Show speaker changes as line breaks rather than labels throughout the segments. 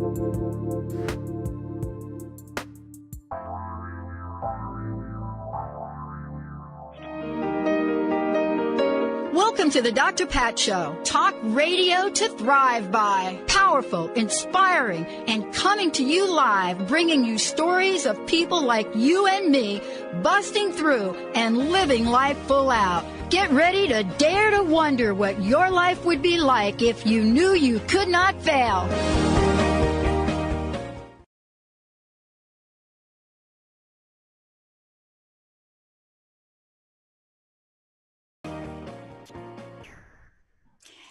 Welcome to the Dr. Pat Show. Talk radio to thrive by. Powerful, inspiring, and coming to you live, bringing you stories of people like you and me, busting through and living life full out. Get ready to dare to wonder what your life would be like if you knew you could not fail.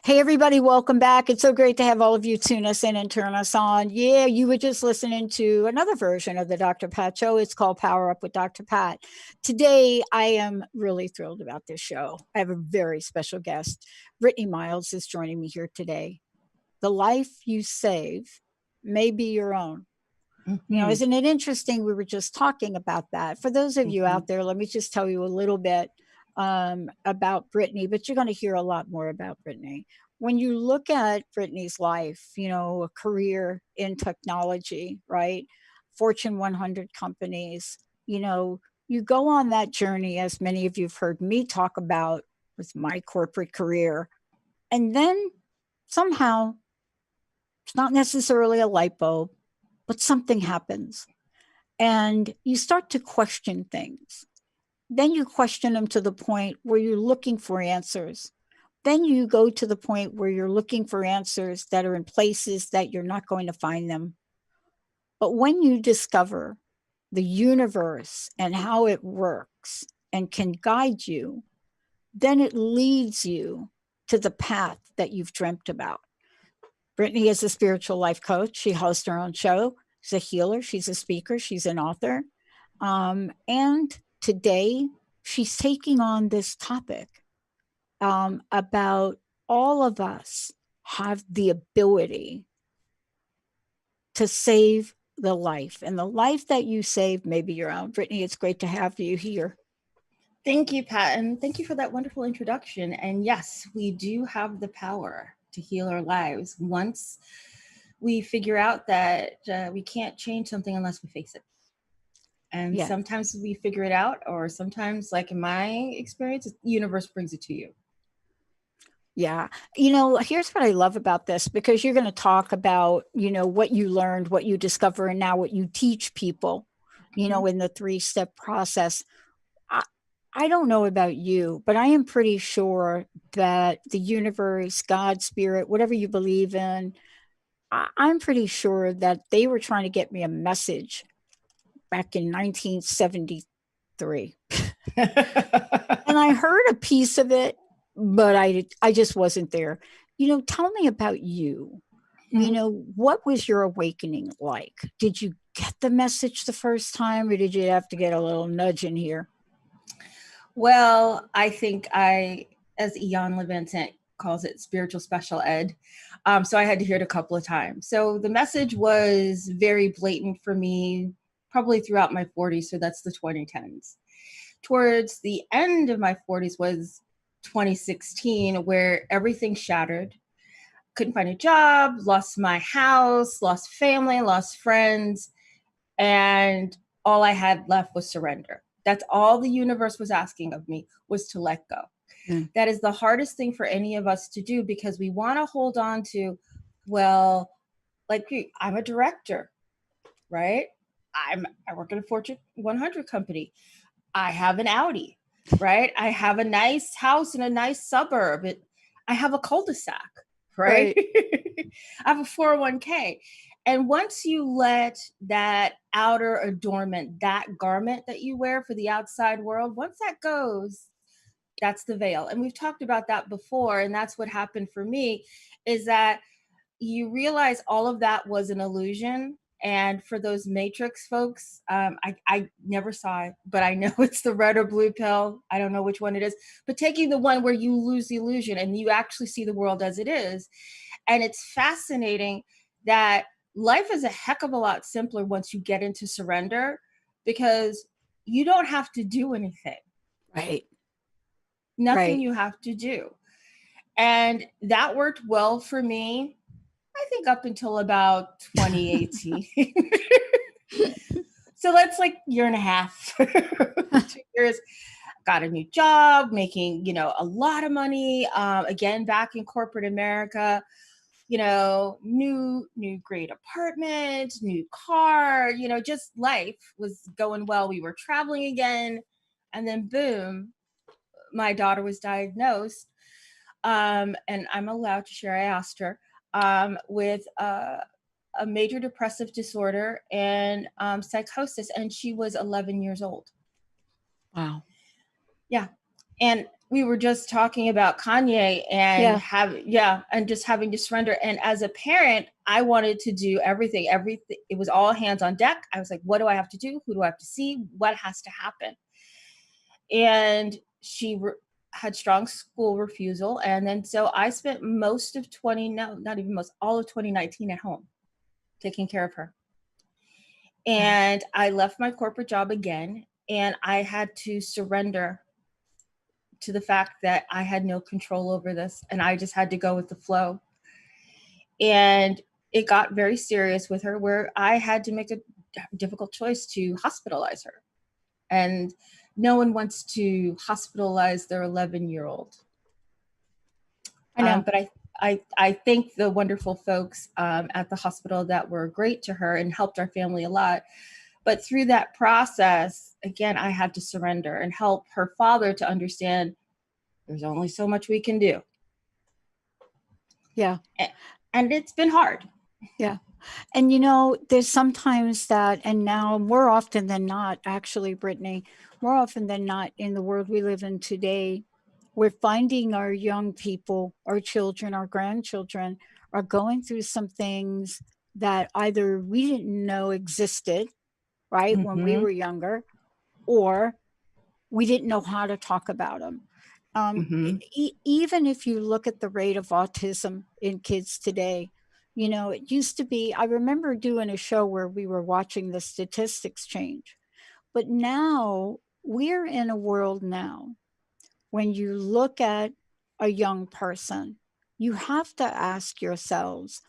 Hey, everybody, welcome back. It's so great to have all of you tune us in and turn us on. Yeah, you were just listening to another version of the Dr. Pat Show. It's called Power Up with Dr. Pat. Today, I am really thrilled about this show. I have a very special guest. Brittany Miles is joining me here today. The life you save may be your own. Mm-hmm. You know, isn't it interesting? We were just talking about that. For those of you out there, let me just tell you a little bit about Brittany, but you're going to hear a lot more about Brittany. When you look at Brittany's life, you know, a career in technology, right? Fortune 100 companies, you know, you go on that journey, as many of you have heard me talk about with my corporate career. And then somehow, it's not necessarily a light bulb, but something happens. And you start to question things. Then you question them to the point where you're looking for answers. Then you go to the point where you're looking for answers that are in places that you're not going to find them. But when you discover the universe and how it works and can guide you, then it leads you to the path that you've dreamt about. Brittany is a spiritual life coach. She hosts her own show. She's a healer. She's a speaker. She's an author. And today, she's taking on this topic about all of us have the ability to save the life. And the life that you save may be your own. Brittany, it's great to have you here.
Thank you, Pat. And thank you for that wonderful introduction. And yes, we do have the power to heal our lives once we figure out that we can't change something unless we face it. And sometimes we figure it out, or sometimes, like in my experience, the universe brings it to you.
Yeah. You know, here's what I love about this, because you're going to talk about, you know, what you learned, what you discover, and now what you teach people, you know, in the 3-step process. I don't know about you, but I am pretty sure that the universe, God, spirit, whatever you believe in, I'm pretty sure that they were trying to get me a message back in 1973. And I heard a piece of it, but I just wasn't there. You know, tell me about you. Mm-hmm. You know, what was your awakening like? Did you get the message the first time, or did you have to get a little nudge in here?
Well, I think as Ian Levincent calls it, spiritual special ed. So I had to hear it a couple of times. So the message was very blatant for me, probably throughout my 40s. So that's the 2010s. Towards the end of my 40s was 2016, where everything shattered. Couldn't find a job, lost my house, lost family, lost friends. And all I had left was surrender. That's all the universe was asking of me, was to let go. Mm. That is the hardest thing for any of us to do, because we want to hold on to, well, like I'm a director, right? I work at a Fortune 100 company. I have an Audi, right? I have a nice house in a nice suburb. I have a cul-de-sac, right? I have a 401k. And once you let that outer adornment, that garment that you wear for the outside world, once that goes, that's the veil. And we've talked about that before. And that's what happened for me, is that you realize all of that was an illusion. And for those Matrix folks, I never saw it, but I know it's the red or blue pill. I don't know which one it is, but taking the one where you lose the illusion and you actually see the world as it is. And it's fascinating that life is a heck of a lot simpler once you get into surrender, because you don't have to do anything.
Right.
Nothing you have to do. And that worked well for me. I think up until about 2018. So that's like year and a half, 2 years. Got a new job, making, a lot of money. Again, back in corporate America, new great apartment, new car, just life was going well. We were traveling again. And then boom, my daughter was diagnosed. And I'm allowed to share, I asked her, with a major depressive disorder and psychosis. And she was 11 years old.
Wow.
Yeah. And we were just talking about Kanye and and just having to surrender. And as a parent, I wanted to do everything. It was all hands on deck. I was like, what do I have to do? Who do I have to see? What has to happen? And she had strong school refusal. And then so I spent most of all of 2019 at home taking care of her. And I left my corporate job again, and I had to surrender to the fact that I had no control over this, and I just had to go with the flow. And it got very serious with her, where I had to make a difficult choice to hospitalize her. And no one wants to hospitalize their 11-year-old.
I know.
But I thank the wonderful folks at the hospital that were great to her and helped our family a lot. But through that process, again, I had to surrender and help her father to understand there's only so much we can do.
Yeah.
And it's been hard.
Yeah. And, there's sometimes that, and now more often than not, actually, Brittany, more often than not in the world we live in today, we're finding our young people, our children, our grandchildren are going through some things that either we didn't know existed, right, when we were younger, or we didn't know how to talk about them. Even if you look at the rate of autism in kids today, it used to be, I remember doing a show where we were watching the statistics change. But now we're in a world now, when you look at a young person, you have to ask yourselves,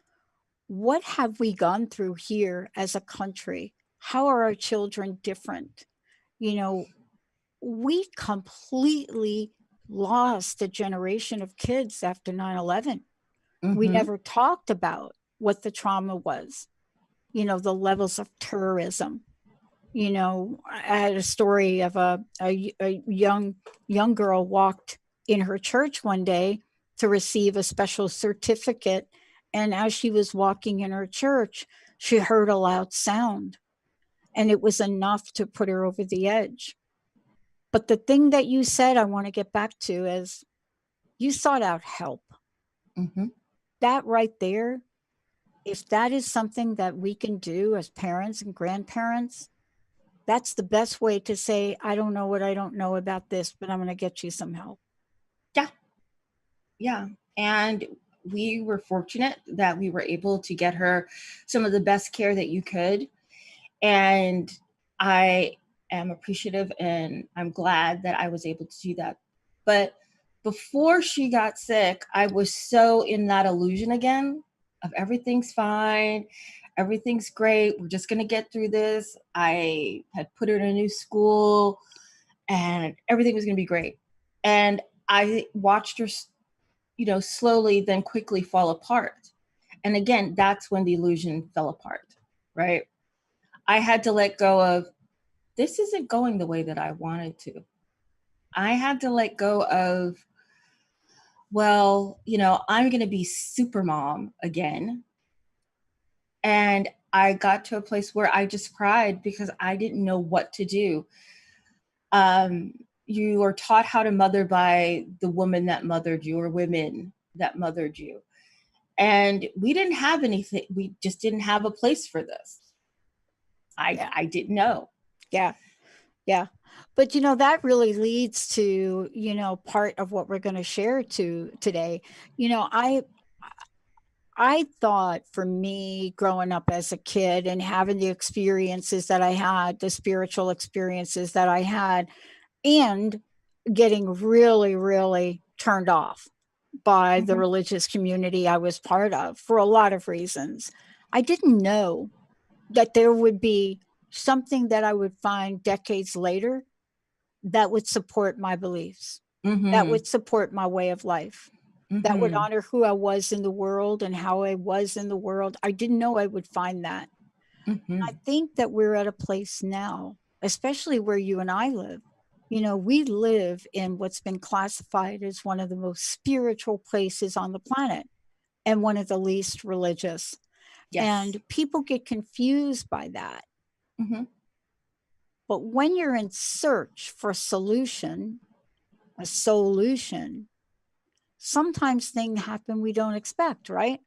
what have we gone through here as a country? How are our children different? We completely lost a generation of kids after 9/11. We never talked about what the trauma was, the levels of terrorism. I had a story of a young girl walked in her church one day to receive a special certificate. And as she was walking in her church, she heard a loud sound, and it was enough to put her over the edge. But the thing that you said, I want to get back to, is you sought out help. That right there, if that is something that we can do as parents and grandparents, that's the best way to say, I don't know what I don't know about this, but I'm going to get you some help.
Yeah. Yeah. And we were fortunate that we were able to get her some of the best care that you could. And I am appreciative, and I'm glad that I was able to do that. But before she got sick, I was so in that illusion again of everything's fine, everything's great, we're just going to get through this. I had put her in a new school and everything was going to be great. And I watched her, slowly then quickly fall apart. And again, that's when the illusion fell apart, right? I had to let go of, this isn't going the way that I wanted to. I had to let go of, well, I'm going to be super mom again. And I got to a place where I just cried because I didn't know what to do. You are taught how to mother by the woman that mothered you, or women that mothered you. And we didn't have anything. We just didn't have a place for this. I didn't know.
Yeah. Yeah. But, that really leads to, part of what we're going to share today. I thought, for me, growing up as a kid and having the experiences that I had, the spiritual experiences that I had, and getting really, really turned off by the religious community I was part of for a lot of reasons. I didn't know that there would be something that I would find decades later that would support my beliefs, that would support my way of life, that would honor who I was in the world and how I was in the world. I didn't know I would find that. I think that we're at a place now, especially where you and I live. You know, we live in what's been classified as one of the most spiritual places on the planet and one of the least religious.
Yes.
And people get confused by that. But when you're in search for a solution, sometimes things happen we don't expect, right?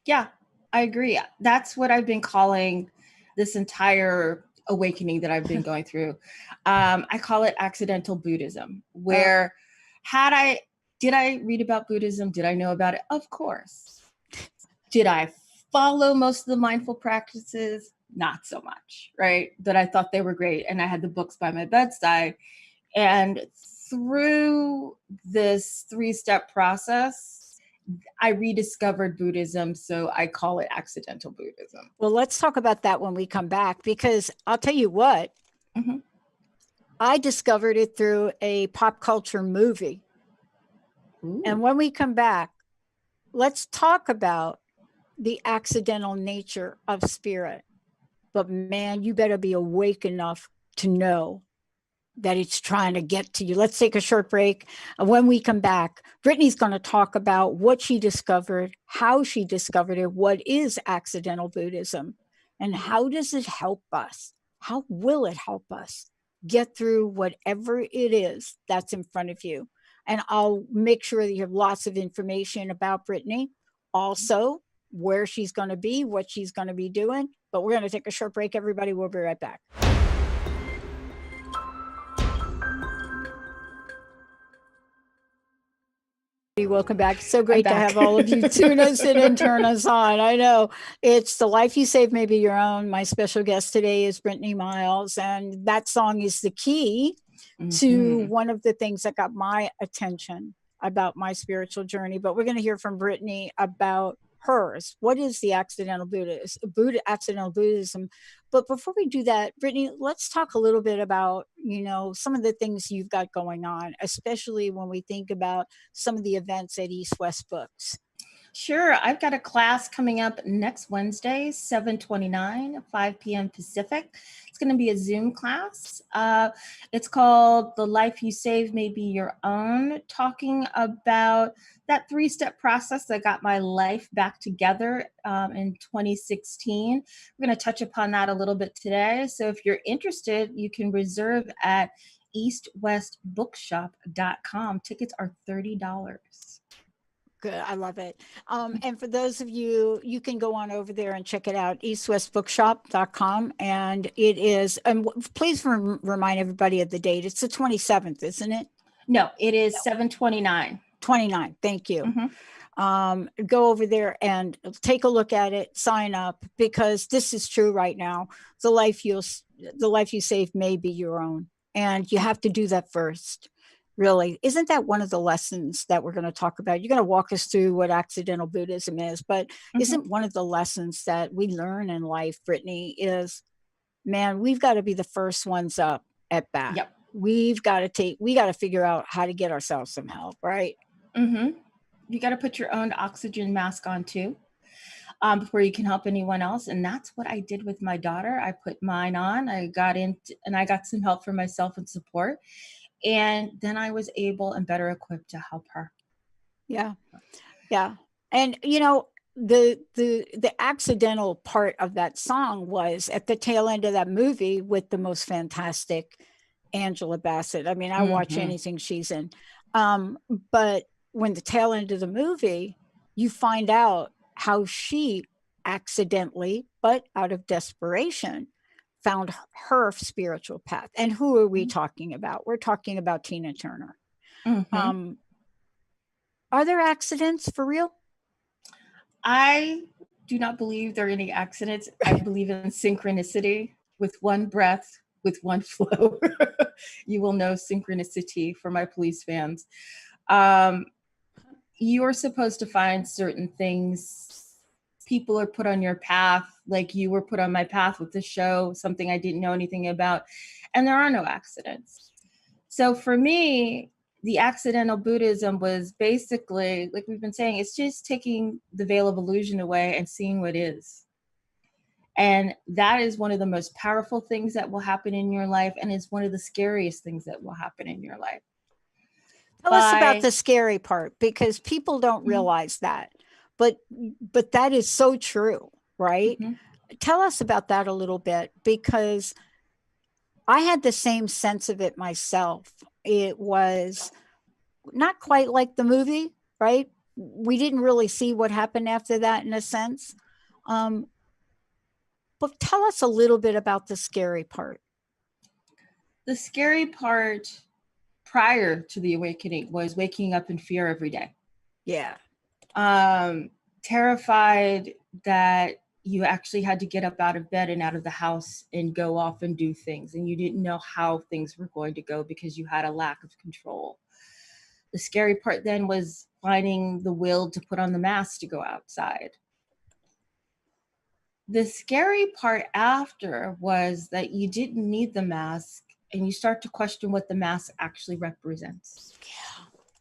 Yeah, I agree. That's what I've been calling this entire awakening that I've been going through. I call it accidental Buddhism, where did I read about Buddhism? Did I know about it? Of course. Did I follow most of the mindful practices? Not so much, right? But I thought they were great. And I had the books by my bedside. And through this 3-step process, I rediscovered Buddhism. So I call it accidental Buddhism.
Well, let's talk about that when we come back, because I'll tell you what, I discovered it through a pop culture movie. Ooh. And when we come back, let's talk about the accidental nature of spirit. But man, you better be awake enough to know that it's trying to get to you. Let's take a short break. When we come back, Brittany's going to talk about what she discovered, how she discovered it, what is accidental Buddhism, and how does it help us? How will it help us get through whatever it is that's in front of you? And I'll make sure that you have lots of information about Brittany, also where she's going to be, what she's going to be doing. But we're going to take a short break, everybody. We'll be right back. Welcome back. It's so great to have all of you tune us in and turn us on. I know it's The Life You Save May Be Your Own. My special guest today is Brittany Miles, and that song is the key to one of the things that got my attention about my spiritual journey. But we're going to hear from Brittany about hers. What is the accidental accidental Buddhism? But before we do that, Brittany, let's talk a little bit about, you know, some of the things you've got going on, especially when we think about some of the events at East West Books.
Sure. I've got a class coming up next Wednesday, 7/29, 5 p.m. Pacific. It's going to be a Zoom class. It's called The Life You Save May Be Your Own, talking about that 3-step process that got my life back together in 2016. We're going to touch upon that a little bit today. So if you're interested, you can reserve at eastwestbookshop.com. Tickets are $30.
Good. I love it. And for those of you, you can go on over there and check it out, eastwestbookshop.com. And it is, and please remind everybody of the date. It's the 27th, isn't it?
No, it is 7/29.
29. Thank you. Go over there and take a look at it, sign up, because this is true right now. The life you save may be your own. And you have to do that first. Really, isn't that one of the lessons that we're going to talk about? You're going to walk us through what accidental Buddhism is, but isn't one of the lessons that we learn in life, Brittany, is, man, we've got to be the first ones up at bat.
Yep.
We got to figure out how to get ourselves some help, right?
You got to put your own oxygen mask on too, before you can help anyone else. And that's what I did with my daughter. I put mine on, I got some help for myself and support. And then I was able and better equipped to help her.
Yeah. Yeah. And, you know, the accidental part of that song was at the tail end of that movie with the most fantastic Angela Bassett. I mean, I watch anything she's in. But when the tail end of the movie, you find out how she accidentally, but out of desperation, found her spiritual path. And who are we talking about? We're talking about Tina Turner. Are there accidents for real?
I do not believe there are any accidents. I believe in synchronicity. With one breath, with one flow. You will know synchronicity for my police fans. you're supposed to find certain things. People are put on your path, like you were put on my path with the show, something I didn't know anything about, and there are no accidents. So for me, the accidental Buddhism was basically, like we've been saying, it's just taking the veil of illusion away and seeing what is. And that is one of the most powerful things that will happen in your life, and it's one of the scariest things that will happen in your life.
Tell us about the scary part, because people don't
Mhm.
realize that, but that is so true, right?
Mhm.
Tell us about that a little bit, because I had the same sense of it myself. It was not quite like the movie, right? We didn't really see what happened after that in a sense. Um, but tell us a little bit about the scary part.
The scary part prior to the awakening was waking up in fear every day.
Yeah.
Terrified that you actually had to get up out of bed and out of the house and go off and do things, and you didn't know how things were going to go because you had a lack of control. The scary part then was finding the will to put on the mask to go outside. The scary part after was that you didn't need the mask, and you start to question what the mask actually represents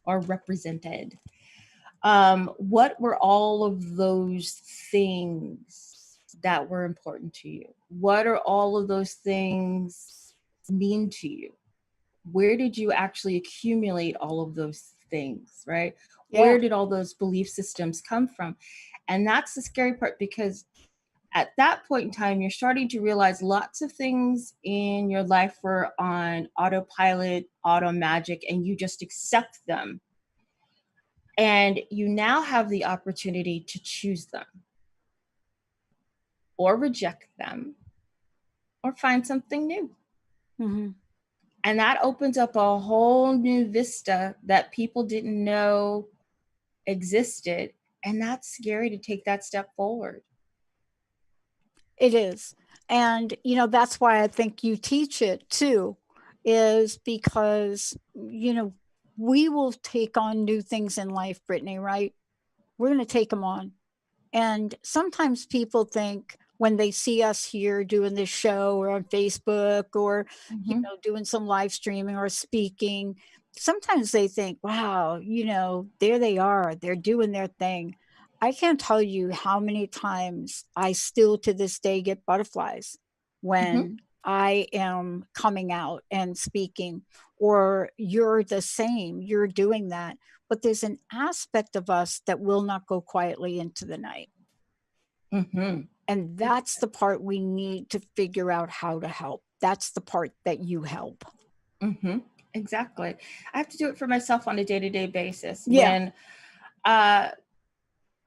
or represented. What were all of those things that were important to you? What are all of those things mean to you? Where did you actually accumulate all of those things, right?
Yeah.
Where did all those belief systems come from? And that's the scary part, because at that point in time, you're starting to realize lots of things in your life were on autopilot, auto magic, and you just accept them. And you now have the opportunity to choose them or reject them or find something new.
Mm-hmm.
And that opens up a whole new vista that people didn't know existed. And that's scary to take that step forward.
It is. And, that's why I think you teach it too, is because, we will take on new things in life, Brittany, right? We're going to take them on. And sometimes people think when they see us here doing this show or on Facebook or,
Mm-hmm.
doing some live streaming or speaking, sometimes they think, wow, there they are, they're doing their thing. I can't tell you how many times I still to this day get butterflies
Mm-hmm.
when I am coming out and speaking, or you're the same, you're doing that. But there's an aspect of us that will not go quietly into the night.
Mm-hmm.
And that's the part we need to figure out how to help. That's the part that you help.
Mm-hmm. Exactly. I have to do it for myself on a day-to-day basis.
Yeah.
When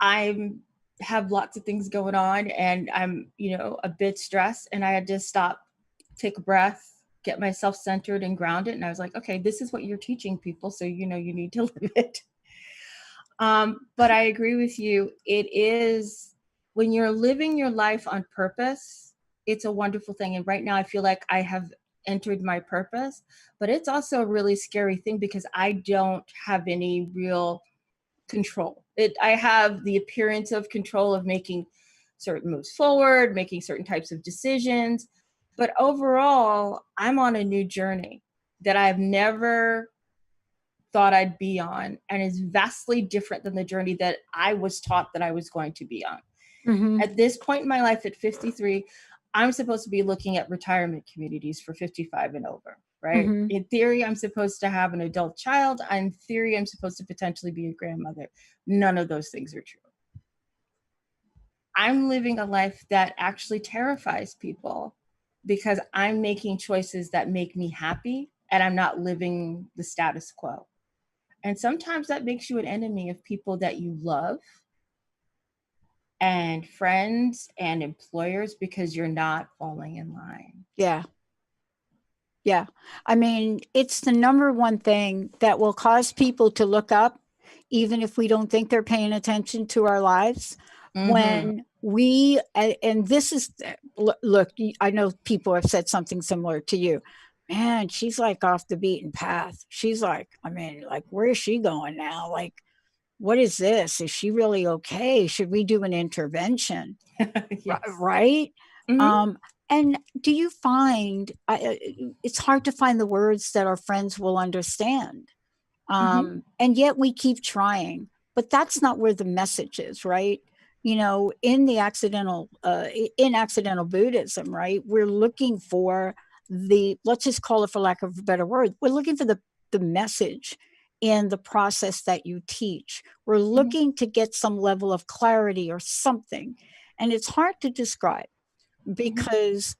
I have lots of things going on and I'm, a bit stressed, and I had to stop, take a breath, get myself centered and grounded. And I was like, okay, this is what you're teaching people. So, you need to live it. But I agree with you. It is, when you're living your life on purpose, it's a wonderful thing. And right now I feel like I have entered my purpose, but it's also a really scary thing because I don't have any real control. I have the appearance of control of making certain moves forward, making certain types of decisions. But overall, I'm on a new journey that I've never thought I'd be on, and is vastly different than the journey that I was taught that I was going to be on.
Mm-hmm.
At this point in my life, at 53, I'm supposed to be looking at retirement communities for 55 and over, right?
Mm-hmm.
In theory, I'm supposed to have an adult child. In theory, I'm supposed to potentially be a grandmother. None of those things are true. I'm living a life that actually terrifies people because I'm making choices that make me happy, and I'm not living the status quo. And sometimes that makes you an enemy of people that you love and friends and employers because you're not falling in line.
Yeah. Yeah. I mean, it's the number one thing that will cause people to look up, even if we don't think they're paying attention to our lives.
Mm-hmm.
When we, and this is, look, I know people have said something similar to you. Man, she's like off the beaten path. She's like, I mean, like, where is she going now? Like, what is this? Is she really okay? Should we do an intervention?
Yes.
Right?
Hmm.
Um, and do you find it's hard to find the words that our friends will understand?
Hmm.
And yet we keep trying, but that's not where the message is, right? You know, in the accidental Buddhism, right? We're looking for let's just call it, for lack of a better word, we're looking for the message in the process that you teach. We're
Hmm.
looking to get some level of clarity or something. And it's hard to describe
Hmm.
because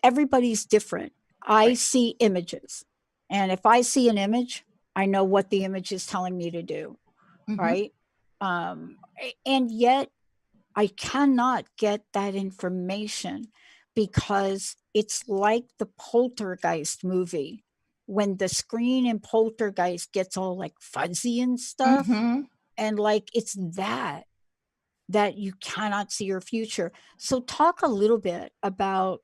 everybody's different. I
Right.
see images. And if I see an image, I know what the image is telling me to do,
Hmm.
right? And yet I cannot get that information because it's like the Poltergeist movie. When the screen in Poltergeist gets all like fuzzy and stuff,
Hmm.
and like it's that you cannot see your future. So, talk a little bit about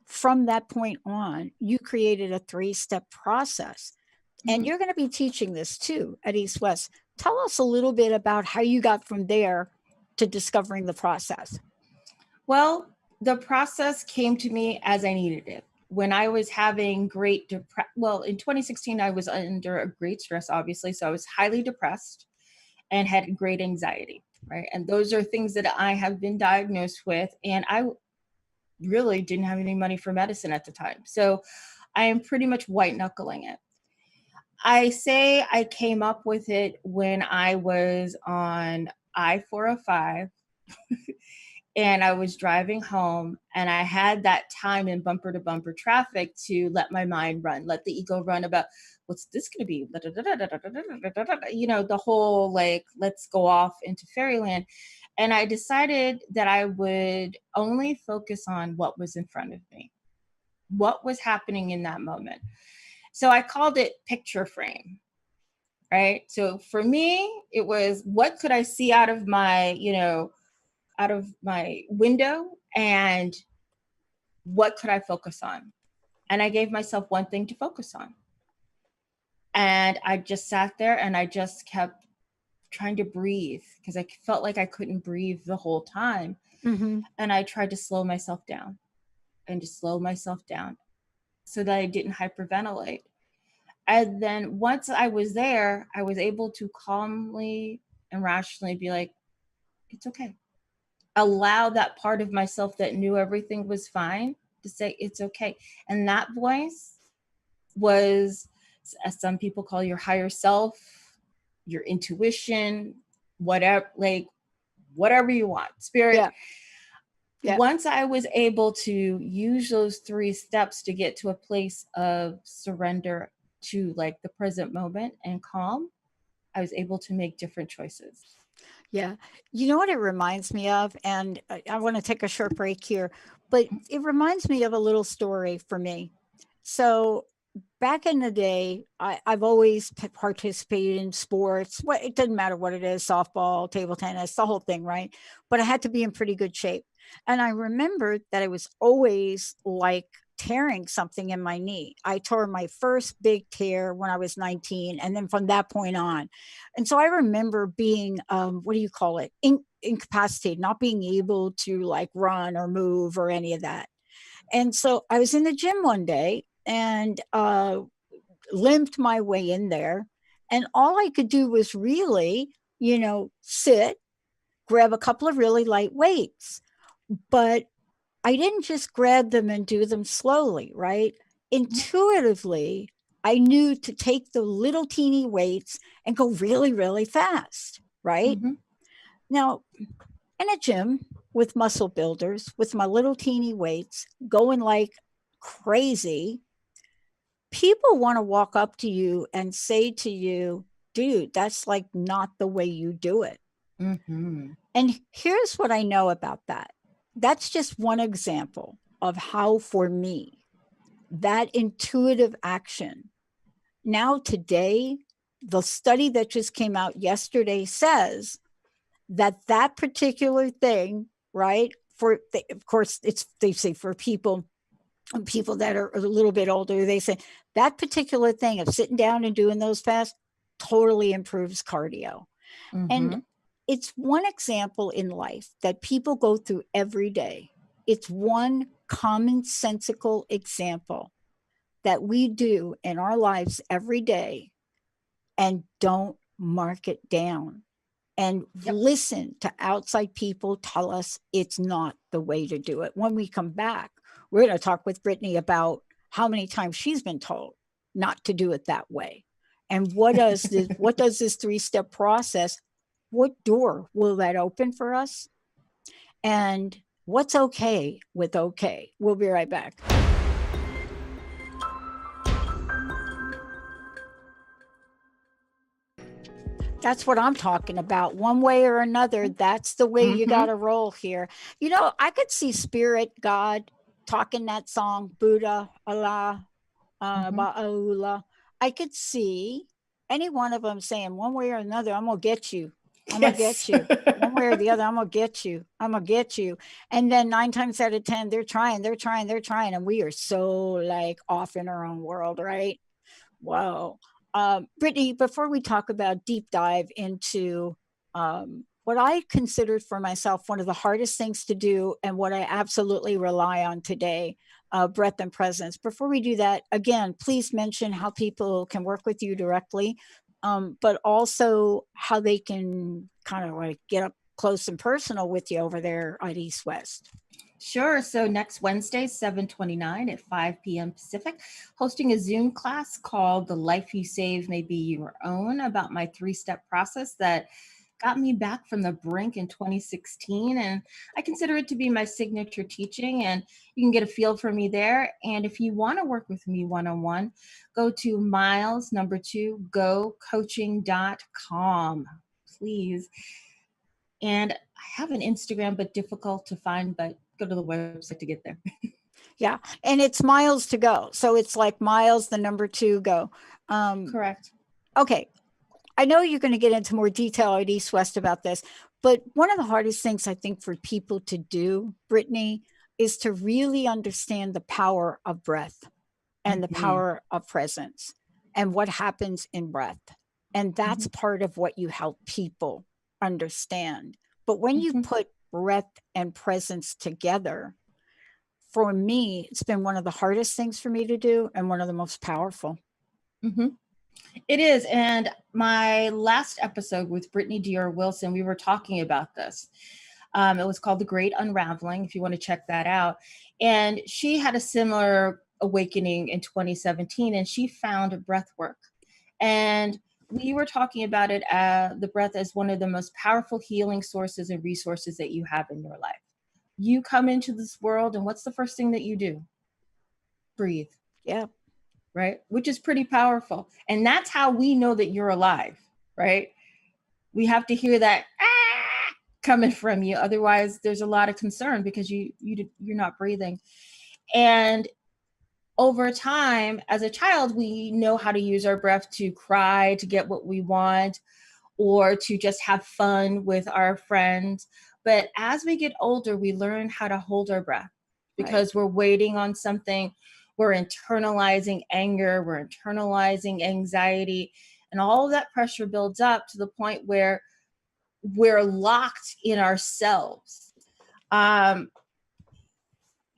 from that point on, you created a 3-step process. And
Hmm.
you're going to be teaching this too at East West. Tell us a little bit about how you got from there to discovering the process.
Well, the process came to me as I needed it. When I was having well, in 2016, I was under a great stress, obviously. So I was highly depressed and had great anxiety, right? And those are things that I have been diagnosed with. And I really didn't have any money for medicine at the time. So I am pretty much white knuckling it. I say I came up with it when I was on I-405 and I was driving home and I had that time in bumper to bumper traffic to let my mind run, let the ego run about what's this going to be? You know, the whole like, let's go off into fairyland. And I decided that I would only focus on what was in front of me, what was happening in that moment. So I called it picture frame, right? So for me, it was what could I see out of my, out of my window and what could I focus on? And I gave myself one thing to focus on. And I just sat there and I just kept trying to breathe because I felt like I couldn't breathe the whole time.
Mm-hmm.
And I tried to slow myself down and to slow myself down so that I didn't hyperventilate. And then once I was there, I was able to calmly and rationally be like, it's okay. Allow that part of myself that knew everything was fine to say, it's okay. And that voice was, as some people call your higher self, your intuition, whatever, like whatever you want, spirit.
Yeah. Yeah.
Once I was able to use those 3 steps to get to a place of surrender to like the present moment and calm, I was able to make different choices.
Yeah. You know what it reminds me of? And I want to take a short break here, but it reminds me of a little story for me. So, back in the day, I've always participated in sports. It doesn't matter what it is, softball, table tennis, the whole thing, right? But I had to be in pretty good shape. And I remembered that I was always like tearing something in my knee. I tore my first big tear when I was 19. And then from that point on. And so I remember being, what do you call it? Incapacitated, not being able to like run or move or any of that. And so I was in the gym one day and limped my way in there. And all I could do was really, sit, grab a couple of really light weights. But I didn't just grab them and do them slowly, right? Intuitively, I knew to take the little teeny weights and go really, really fast, right?
Mm-hmm.
Now, in a gym with muscle builders, with my little teeny weights, going like crazy, people want to walk up to you and say to you, dude, that's like not the way you do it.
Mm-hmm.
And here's what I know about that. That's just one example of how, for me, that intuitive action. Now, today, the study that just came out yesterday says that particular thing, right? Of course, they say for people that are a little bit older, they say that particular thing of sitting down and doing those fasts totally improves cardio. And
Mm-hmm.
it's one example in life that people go through every day. It's one commonsensical example that we do in our lives every day and don't mark it down and
Yep.
listen to outside people tell us it's not the way to do it. When we come back, we're going to talk with Brittany about how many times she's been told not to do it that way. And what does this three-step process, what door will that open for us? And what's okay with okay? We'll be right back. That's what I'm talking about. One way or another, that's the way you got to roll here. You know, I could see Spirit, God, talking that song, Buddha, Allah, Ba'ula. I could see any one of them saying, one way or another, I'm going to get you. I'm going to get you. One way or the other, I'm going to get you. I'm going to get you. And then 9 times out of 10, they're trying. And we are so like off in our own world, right? Whoa. Brittany, before we talk about deep dive into what I considered for myself one of the hardest things to do and what I absolutely rely on today, breath and presence. Before we do that, again, please mention how people can work with you directly, but also how they can kind of like get up close and personal with you over there at East West.
Sure. So next Wednesday, 7/29 at 5 p.m. Pacific, hosting a Zoom class called The Life You Save May Be Your Own, about my 3-step process that got me back from the brink in 2016. And I consider it to be my signature teaching, and you can get a feel for me there. And if you want to work with me one-on-one, go to miles2gocoaching.com, please. And I have an Instagram, but difficult to find, but go to the website to get there.
Yeah. And it's miles to go. So it's like miles, the number 2 go.
Correct.
Okay. I know you're going to get into more detail at East West about this, but one of the hardest things I think for people to do, Brittany, is to really understand the power of breath and the power of presence and what happens in breath. And that's part of what you help people understand. But when you put breath and presence together, for me, it's been one of the hardest things for me to do and one of the most powerful.
It is. And my last episode with Brittany Dior Wilson, we were talking about this. It was called The Great Unraveling, if you want to check that out. And she had a similar awakening in 2017, and she found breath work. And we were talking about it, the breath as one of the most powerful healing sources and resources that you have in your life. You come into this world, and what's the first thing that you do? Breathe.
Yeah.
Right? Which is pretty powerful. And that's how we know that you're alive, right? We have to hear that coming from you. Otherwise, there's a lot of concern because you're not breathing. And over time, as a child, we know how to use our breath to cry, to get what we want, or to just have fun with our friends. But as we get older, we learn how to hold our breath because we're waiting on something. We're internalizing anger, we're internalizing anxiety, and all of that pressure builds up to the point where we're locked in ourselves.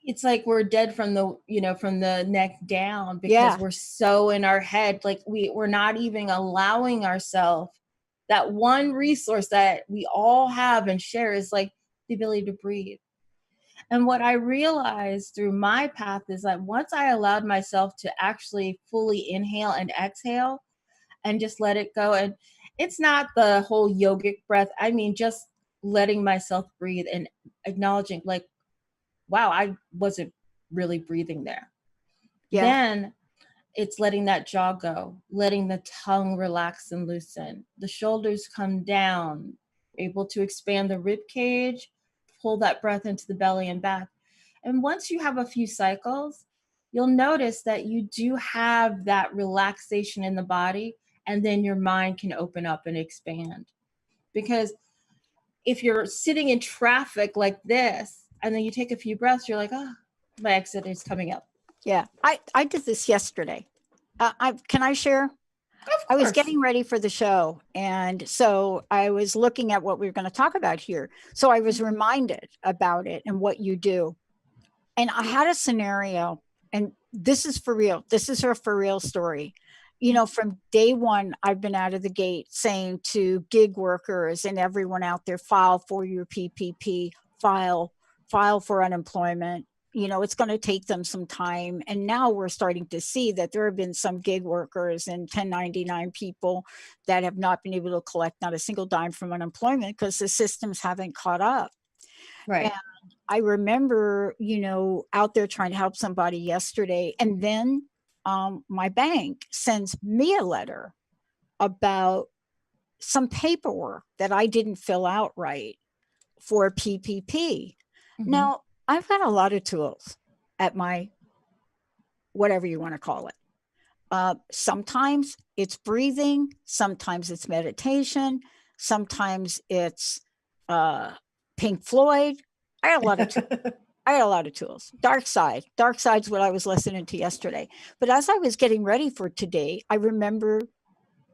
It's like we're dead from the neck down because we're so in our head. Like we're not even allowing ourselves that one resource that we all have and share is like the ability to breathe. And what I realized through my path is that once I allowed myself to actually fully inhale and exhale and just let it go, and it's not the whole yogic breath. I mean, just letting myself breathe and acknowledging like, wow, I wasn't really breathing there. Yeah. Then it's letting that jaw go, letting the tongue relax and loosen. The shoulders come down, able to expand the rib cage, pull that breath into the belly and back. And once you have a few cycles, you'll notice that you do have that relaxation in the body, and then your mind can open up and expand. Because if you're sitting in traffic like this, and then you take a few breaths, you're like, oh, my exit is coming up.
Yeah, I did this yesterday. Can I share?
Of
I was
course.
getting ready for the show. And so I was looking at what we were going to talk about here. So I was reminded about it and what you do. And I had a scenario, and this is for real. This is a for real story. You know, from day one, I've been out of the gate saying to gig workers and everyone out there, file for your PPP, file for unemployment. You know, it's going to take them some time. And now we're starting to see that there have been some gig workers and 1099 people that have not been able to collect not a single dime from unemployment because the systems haven't caught up.
Right.
And I remember, you know, out there trying to help somebody yesterday. And then my bank sends me a letter about some paperwork that I didn't fill out right for PPP. Now, I've got a lot of tools at my, whatever you want to call it. Sometimes it's breathing, sometimes it's meditation, sometimes it's Pink Floyd. I got a lot of I got a lot of tools. Dark side's what I was listening to yesterday. But as I was getting ready for today, I remember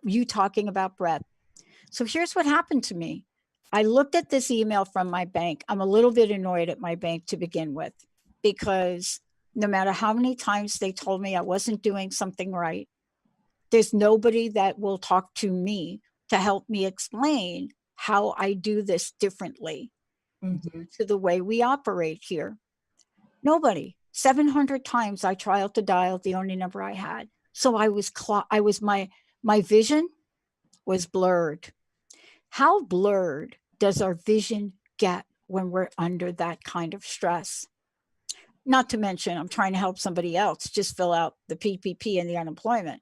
you talking about breath. So here's what happened to me. I looked at this email from my bank. I'm a little bit annoyed at my bank to begin with, because no matter how many times they told me I wasn't doing something right, there's nobody that will talk to me to help me explain how I do this differently to the way we operate here. Nobody. 700 times I tried to dial the only number I had. So my vision was blurred. How blurred does our vision get when we're under that kind of stress? Not to mention, I'm trying to help somebody else just fill out the PPP and the unemployment.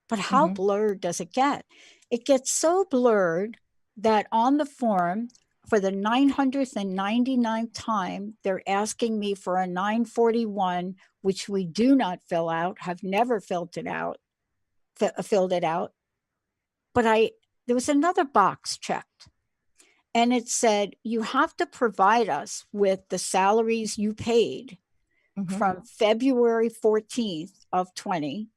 But how blurred does it get? It gets so blurred that on the form, for the 999th time, they're asking me for a 941, which we do not fill out, have never filled it out. But there was another box checked, and it said, you have to provide us with the salaries you paid from February 14th of 20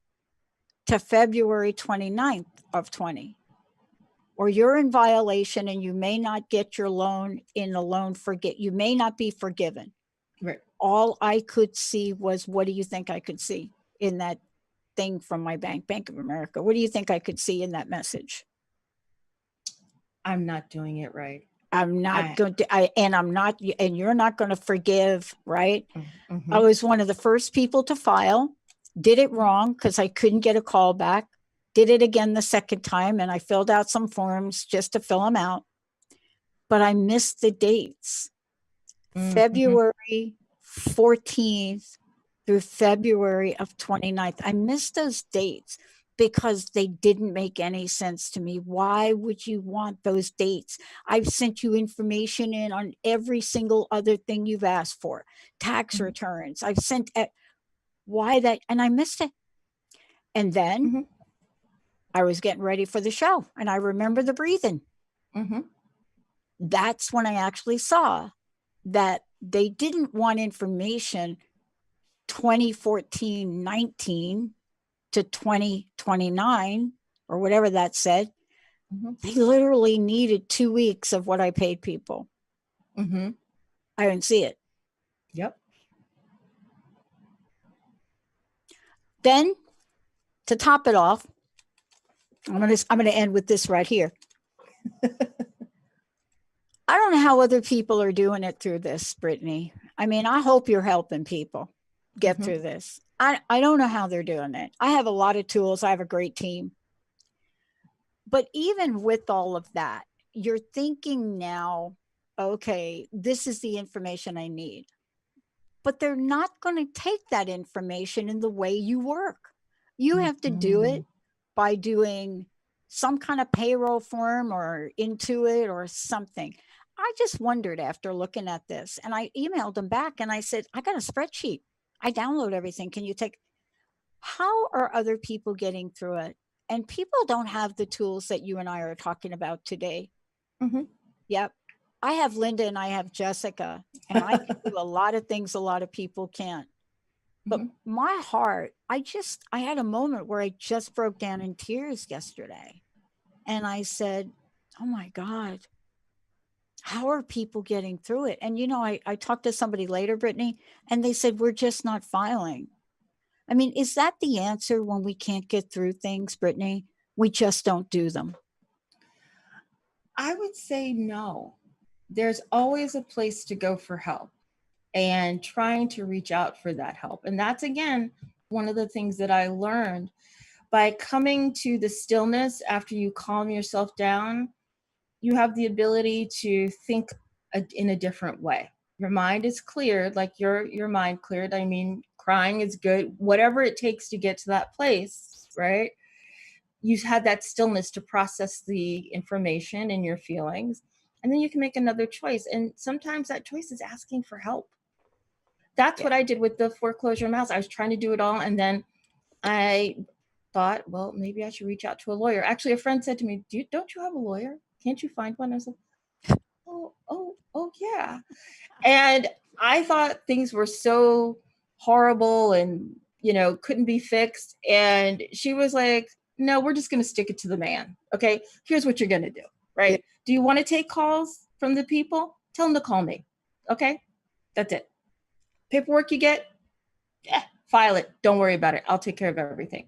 to February 29th of 20, or you're in violation and you may not get your loan you may not be forgiven.
Right.
All I could see was, what do you think I could see in that thing from my bank, Bank of America? What do you think I could see in that message?
I'm not doing it right.
I'm not going to, and you're not going to forgive, right?
Mm-hmm.
I was one of the first people to file, did it wrong because I couldn't get a call back, did it again the second time, and I filled out some forms just to fill them out. But I missed the dates. February 14th through February of 29th. I missed those dates because they didn't make any sense to me. Why would you want those dates? I've sent you information in on every single other thing you've asked for, tax returns. I've sent why that, and I missed it. And then I was getting ready for the show, and I remember the breathing. That's when I actually saw that they didn't want information 2014-19 to 2029 or whatever that said. They literally needed 2 weeks of what I paid people. I didn't see it.
Yep.
Then, to top it off, I'm gonna end with this right here. I don't know how other people are doing it through this, Brittany. I mean, I hope you're helping people get through this. I don't know how they're doing it. I have a lot of tools. I have a great team. But even with all of that, you're thinking now, okay, this is the information I need. But they're not going to take that information in the way you work. You have to do it by doing some kind of payroll form or Intuit or something. I just wondered after looking at this, and I emailed them back and I said, I got a spreadsheet. I download everything. Can you take, how are other people getting through it? And people don't have the tools that you and I are talking about today. Yep. I have Linda and I have Jessica, and I can do a lot of things a lot of people can't. But
Mhm.
my heart, I had a moment where I just broke down in tears yesterday. And I said, oh my God, how are people getting through it? And, I talked to somebody later, Brittany, and they said, we're just not filing. I mean, is that the answer when we can't get through things, Brittany? We just don't do them.
I would say no. There's always a place to go for help and trying to reach out for that help. And that's, again, one of the things that I learned by coming to the stillness after you calm yourself down. You have the ability to think in a different way. Your mind is cleared, like your mind cleared. I mean, crying is good, whatever it takes to get to that place, right? You've had that stillness to process the information and your feelings, and then you can make another choice. And sometimes that choice is asking for help. That's
Yeah.
what I did with the foreclosure mouse. I was trying to do it all, and then I thought, well, maybe I should reach out to a lawyer. Actually, a friend said to me, don't you have a lawyer? Can't you find one? I was like, oh, yeah. And I thought things were so horrible and, couldn't be fixed. And she was like, no, we're just going to stick it to the man. Okay. Here's what you're going to do.
Yeah.
Right. Do you want to take calls from the people? Tell them to call me. Okay. That's it. Paperwork you get, file it. Don't worry about it. I'll take care of everything.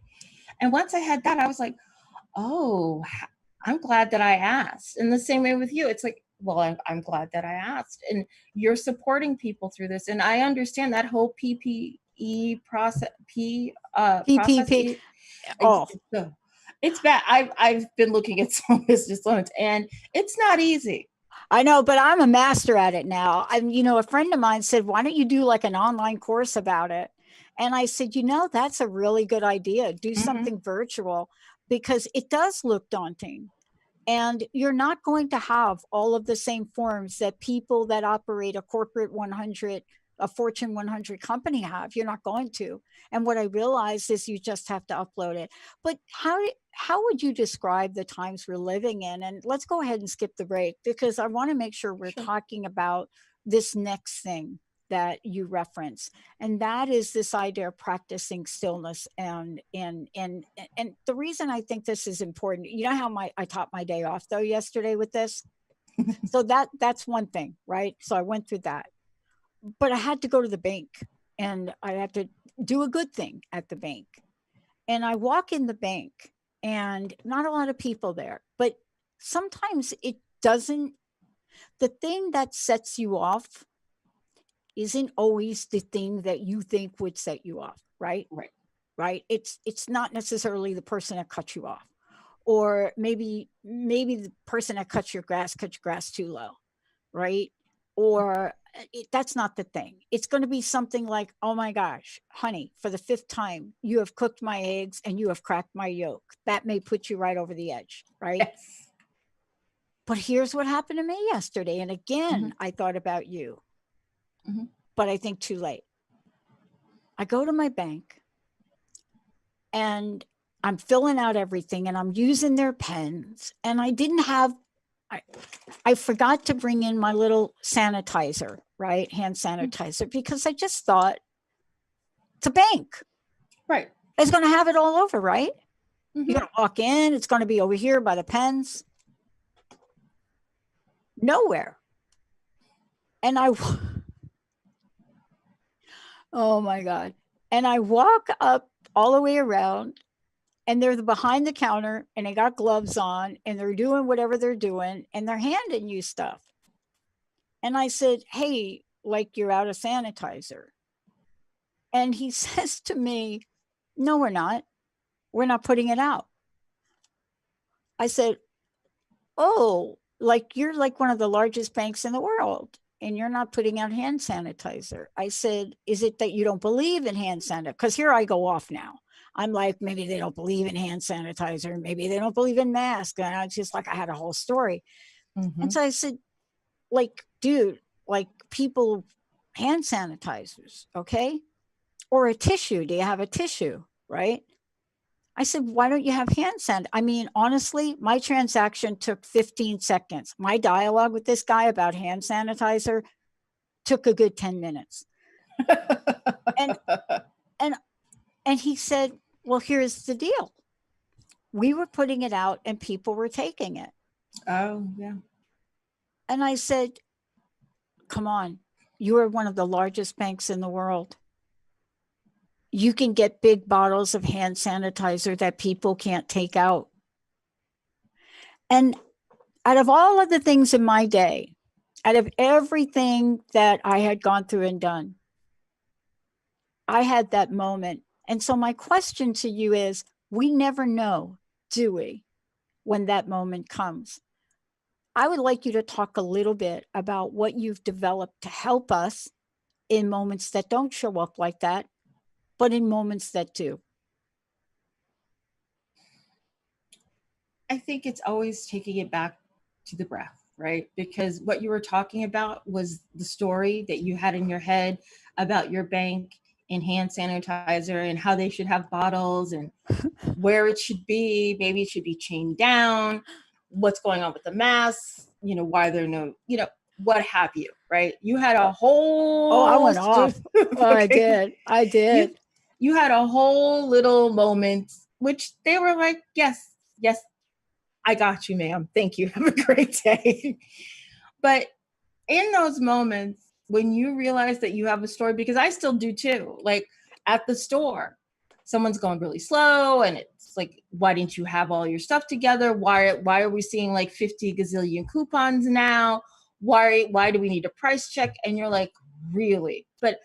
And once I had that, I was like, oh, I'm glad that I asked. And the same way with you, it's like, well, I'm glad that I asked. And you're supporting people through this. And I understand that whole PPE process, process.
PPP. Oh,
It's bad. I've been looking at some business loans, and it's not easy.
I know, but I'm a master at it now. A friend of mine said, why don't you do like an online course about it? And I said, that's a really good idea. Do something virtual, because it does look daunting. And you're not going to have all of the same forms that people that operate a corporate 100, a Fortune 100 company have. You're not going to. And what I realized is you just have to upload it. But how would you describe the times we're living in? And let's go ahead and skip the break, because I want to make sure we're talking about this next thing that you reference, and that is this idea of practicing stillness. And the reason I think this is important, how I topped my day off though yesterday with this. So that's one thing, right? So I went through that, but I had to go to the bank, and I had to do a good thing at the bank. And I walk in the bank, and not a lot of people there, but sometimes it doesn't, the thing that sets you off isn't always the thing that you think would set you off, right? Right. It's not necessarily the person that cuts you off, or maybe the person that cuts your grass too low, right? Or that's not the thing. It's going to be something like, oh my gosh, honey, for the 5th time, you have cooked my eggs and you have cracked my yolk. That may put you right over the edge, right?
Yes.
But here's what happened to me yesterday. And again, I thought about you, but I think too late. I go to my bank, and I'm filling out everything, and I'm using their pens, and I forgot to bring in my little sanitizer, right? Hand sanitizer, because I just thought, it's a bank.
Right.
It's going to have it all over, right? You're going to walk in, it's going to be over here by the pens. Nowhere. And oh my God. And I walk up all the way around, and they're behind the counter, and they got gloves on, and they're doing whatever they're doing, and they're handing you stuff. And I said, hey, like, you're out of sanitizer. And he says to me, no, we're not. We're not putting it out. I said, oh, like, you're like one of the largest banks in the world, and you're not putting out hand sanitizer. I said, is it that you don't believe in hand sanitizer? Because here I go off now. I'm like, maybe they don't believe in hand sanitizer. Maybe they don't believe in masks. And I just like, I had a whole story. And so I said, like, dude, like, people, hand sanitizers, okay? Or a tissue. Do you have a tissue, right? I said, why don't you have hand sanitizer? I mean, honestly, my transaction took 15 seconds. My dialogue with this guy about hand sanitizer took a good 10 minutes. And And he said, well, here's the deal. We were putting it out and people were taking it.
Oh, yeah.
And I said, come on, you are one of the largest banks in the world. You can get big bottles of hand sanitizer that people can't take out. And out of all of the things in my day, out of everything that I had gone through and done, I had that moment. And so my question to you is, we never know, do we, when that moment comes? I would like you to talk a little bit about what you've developed to help us in moments that don't show up like that, but in moments that do.
I think it's always taking it back to the breath, right? Because what you were talking about was the story that you had in your head about your bank and hand sanitizer and how they should have bottles and where it should be. Maybe it should be chained down. What's going on with the masks? Why there are no, what have you, right? You had a whole.
Oh, I went off. Oh, okay. I did.
You had a whole little moment, which they were like, yes, I got you, ma'am. Thank you. Have a great day. But in those moments, when you realize that you have a story, because I still do too, like at the store, someone's going really slow and it's like, why didn't you have all your stuff together? Why are we seeing like 50 gazillion coupons now? Why do we need a price check? And you're like, really? But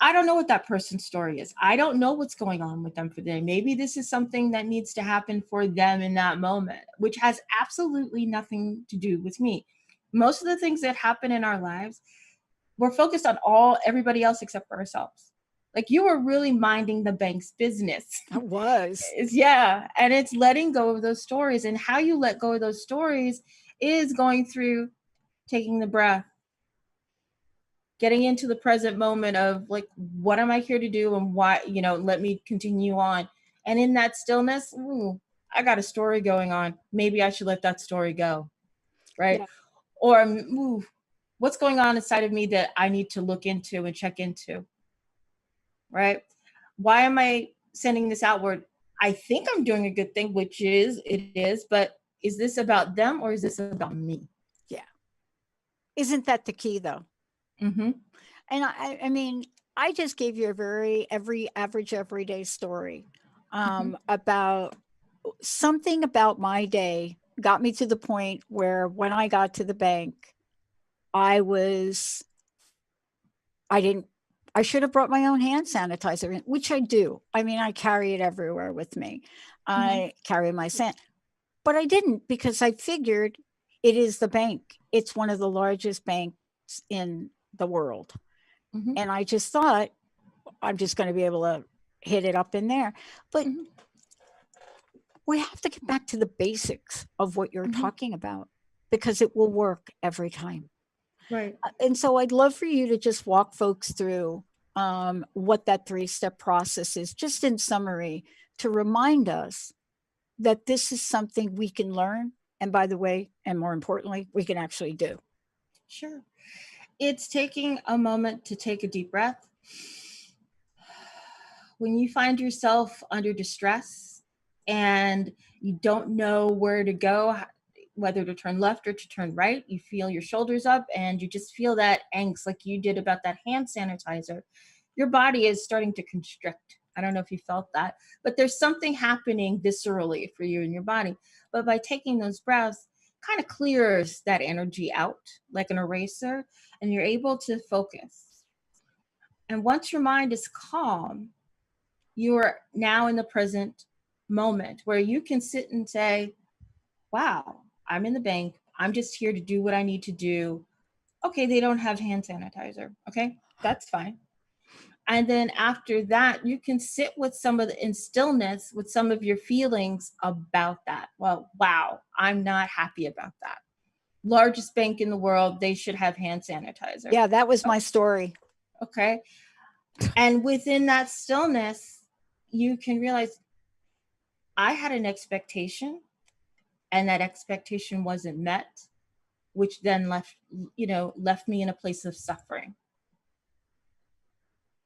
I don't know what that person's story is. I don't know what's going on with them for them. Maybe this is something that needs to happen for them in that moment, which has absolutely nothing to do with me. Most of the things that happen in our lives, we're focused on everybody else except for ourselves. Like you were really minding the bank's business.
I was.
Yeah. And it's letting go of those stories. And how you let go of those stories is going through taking the breath, getting into the present moment of like, what am I here to do and why, let me continue on. And in that stillness, I got a story going on. Maybe I should let that story go. Right. Yeah. Or what's going on inside of me that I need to look into and check into. Right. Why am I sending this outward? I think I'm doing a good thing, which it is, but is this about them or is this about me?
Yeah. Isn't that the key though?
Mm-hmm.
And I mean, I just gave you a very everyday story about something about my day got me to the point where when I got to the bank, I should have brought my own hand sanitizer in, which I do. I mean, I carry it everywhere with me. I carry my but I didn't because I figured it is the bank. It's one of the largest banks in the world. And I just thought, I'm just going to be able to hit it up in there. But we have to get back to the basics of what you're talking about because it will work every time.
Right.
And so I'd love for you to just walk folks through what that 3-step process is, just in summary, to remind us that this is something we can learn. And by the way, and more importantly, we can actually do.
Sure. It's taking a moment to take a deep breath. When you find yourself under distress and you don't know where to go, whether to turn left or to turn right, you feel your shoulders up and you just feel that angst like you did about that hand sanitizer. Your body is starting to constrict. I don't know if you felt that, but there's something happening viscerally for you in your body. But by taking those breaths, kind of clears that energy out like an eraser, and you're able to focus. And once your mind is calm, you're now in the present moment where you can sit and say, wow, I'm in the bank. I'm just here to do what I need to do. Okay, they don't have hand sanitizer. Okay, that's fine. And then after that, you can sit with in stillness with some of your feelings about that. Well, wow, I'm not happy about that. Largest bank in the world, they should have hand sanitizer.
Yeah, that was my story.
Okay. And within that stillness, you can realize I had an expectation and that expectation wasn't met, which then left me in a place of suffering.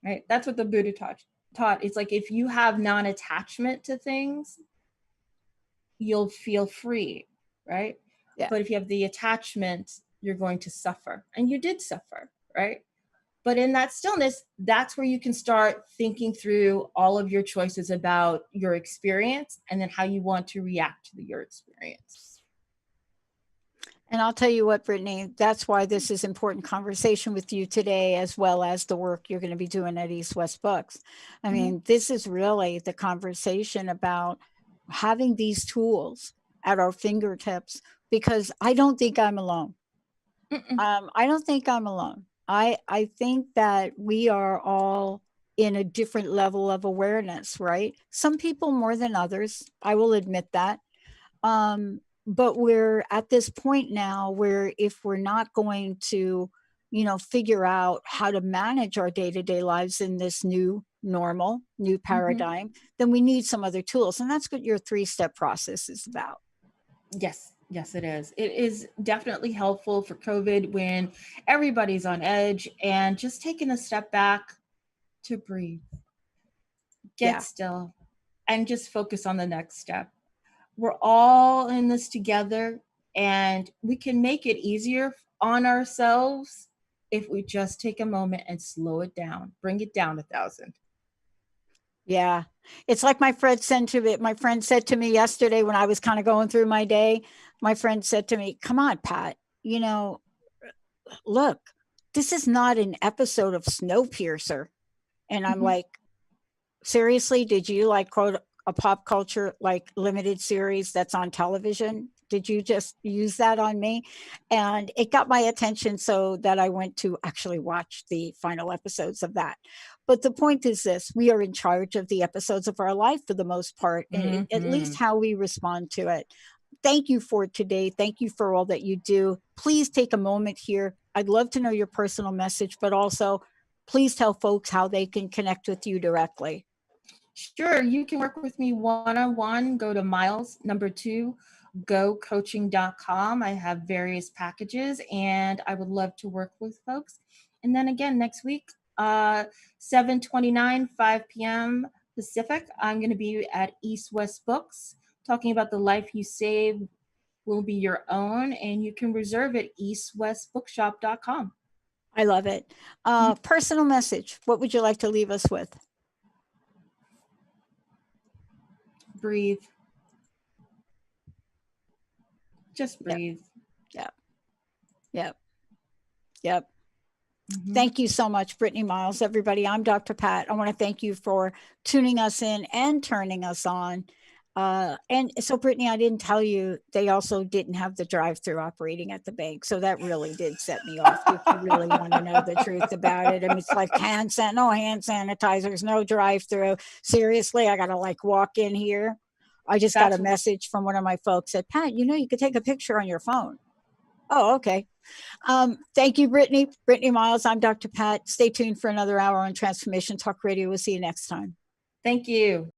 Right? That's what the Buddha taught, it's like if you have non-attachment to things, you'll feel free, right?
Yeah.
But if you have the attachment, you're going to suffer. And you did suffer, right? But in that stillness, that's where you can start thinking through all of your choices about your experience and then how you want to react to your experience.
And I'll tell you what, Brittany, that's why this is important conversation with you today, as well as the work you're going to be doing at East West Books. I mean, this is really the conversation about having these tools at our fingertips, because I don't think I'm alone. I don't think I'm alone. I think that we are all in a different level of awareness, right? Some people more than others. I will admit that. But we're at this point now where if we're not going to, figure out how to manage our day-to-day lives in this new normal, new paradigm, then we need some other tools. And that's what your 3-step process is about.
Yes. Yes, it is. It is definitely helpful for COVID when everybody's on edge, and just taking a step back to breathe, get still, and just focus on the next step. We're all in this together, and we can make it easier on ourselves if we just take a moment and slow it down, bring it down 1,000.
Yeah. It's like my friend said to me yesterday when I was kind of going through my day. My friend said to me, "Come on, Pat, look, this is not an episode of Snowpiercer." And I'm like, seriously, did you quote a pop culture limited series that's on television? Did you just use that on me? And it got my attention so that I went to actually watch the final episodes of that. But the point is this: we are in charge of the episodes of our life for the most part, and at least how we respond to it. Thank you for today. Thank you for all that you do. Please take a moment here. I'd love to know your personal message, but also please tell folks how they can connect with you directly.
Sure. You can work with me one-on-one. Go to Miles, number 2, gocoaching.com. I have various packages, and I would love to work with folks. And then again, next week, 7/29, 5 p.m. Pacific, I'm going to be at East West Books talking about the life you save will be your own, and you can reserve at eastwestbookshop.com.
I love it. Personal message. What would you like to leave us with?
Breathe. Just breathe.
Yep. Thank you so much, Brittany Miles. Everybody, I'm Dr. Pat. I want to thank you for tuning us in and turning us on. And so, Brittany, I didn't tell you, they also didn't have the drive-through operating at the bank. So that really did set me off, if you really want to know the truth about it. I mean, it's like no hand sanitizers, no drive-through. Seriously, I got to walk in here. I just got a message from one of my folks said, "Pat, you could take a picture on your phone." Oh, okay. Thank you, Brittany. Brittany Miles. I'm Dr. Pat. Stay tuned for another hour on Transformation Talk Radio. We'll see you next time.
Thank you.